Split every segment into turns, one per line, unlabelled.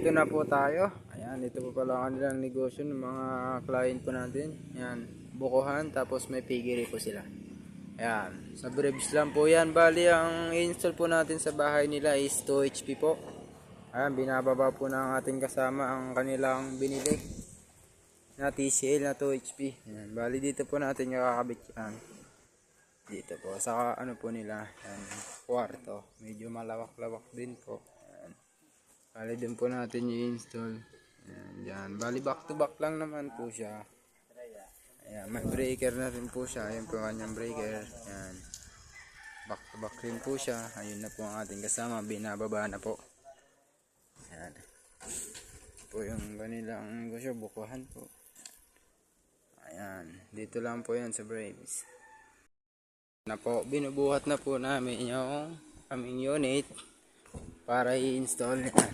Dito na po tayo. Ayan, ito po pala ang kanilang negosyo ng mga client po natin. Ayan, bukuhan, tapos may piggery po sila. Ayan, sa Brevis lang po yan. Bali, ang install po natin sa bahay nila is 2 HP po. Ayan, binababa po ng ating kasama ang kanilang binili na TCL na 2 HP. Ayan, bali dito po natin kakakabit yan. Dito po, saka ano po nila, ayan, kwarto. Medyo malawak-lawak din po. Bali din po natin i-install. Ayan, dyan. Bali back to back lang naman po siya. Ayan, may breaker na rin po siya. Ayan po kanyang breaker. Ayan. Back to back rin po siya. Ayun na po ang ating kasama. Binababa na po. Ayan. Ito po yung kanilang negosyo. Bukuhan po. Ayan. Dito lang po yan sa Brevis. Na po, binubuhat na po namin yung aming unit para i-install yan.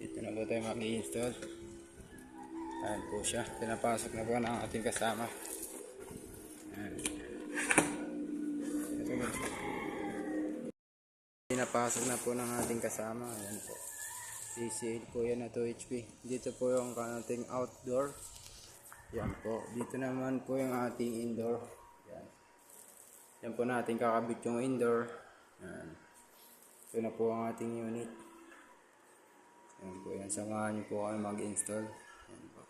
Dito na po tayo mag-i-install. Ayan po siya. Pinapasok na po ng ating kasama. Ayan. Pinapasok na po ng ating kasama. Ayan po. TCL po yan na 2 HP. Dito po yung ating outdoor. Ayan po. Dito naman po yung ating indoor. Ayan. Yan po natin kakabit yung indoor. Ayan. Ito na po ang ating unit. Ayan po yan. Samahan nyo po kayo mag-install. Ayan po.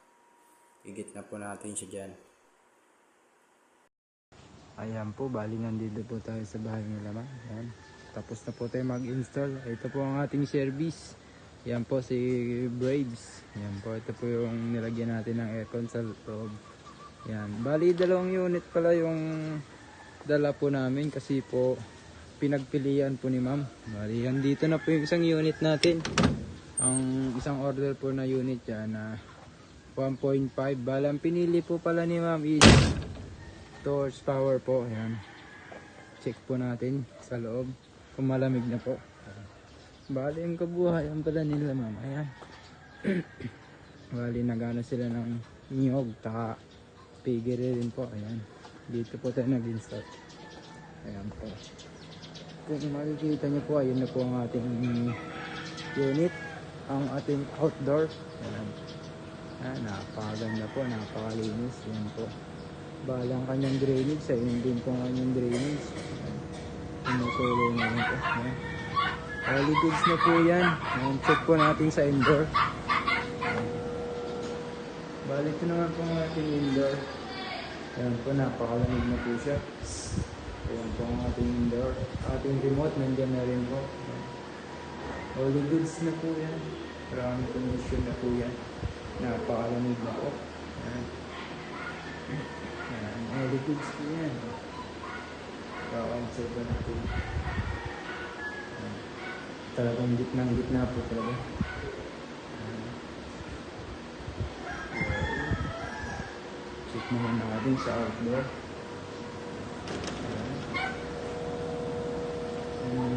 Higit na po natin siya dyan. Ayan po. Bali nandito po tayo sa bahay ng laman. Ayan. Tapos na po tayo mag-install. Ito po ang ating service. Ayan po si Braves. Ayan po. Ito po yung nilagyan natin ng aircon sa loob. Ayan. Bali dalawang unit pala yung dala po namin kasi po pinagpilian po ni ma'am. Bali, dito na po yung isang unit natin. Ang isang order po na unit yan na 1.5. Bali, ang pinili po pala ni ma'am is 2 horsepower po. Ayan. Check po natin sa loob kung malamig na po. Bali, yung kabuhayan pala nila ma'am. Ayan. Bali, nagana sila ng niyog. Taka piggery rin po. Ayan. Dito po tayo nag-install. Ayan po. Kung makikita nyo po, ayun na po ang ating unit, ang ating outdoor. Ayan. Ayan, napakaganda po, napakalinis. Ayan po. Balang kanyang drainage, sa inyo din po ang kanyang drainage. Tumutuloy na rin po. Ayan. All goods na po yan. Ayan, check po natin sa indoor. Ayan. Balik ko naman po ang ating indoor. Ayan po, napakalamig na po siya. Ayan po ang ating indoor. Ating remote, nandiyan na rin po. All the goods na po yan. Maraming condition na po yan. Napakalamig na po. Ayan. Ayan, all the goods po yan. Kaka-observe na po. Ayan. Talagang gitna po talaga. Ayan. Check naman natin sa outdoor.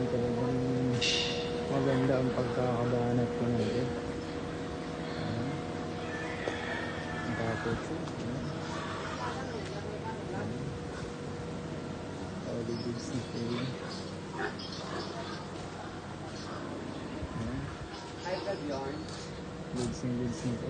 Talagang maganda ang pagkakabanat ko natin. Ang kapot siya. All the goods na po yun. Goods na po.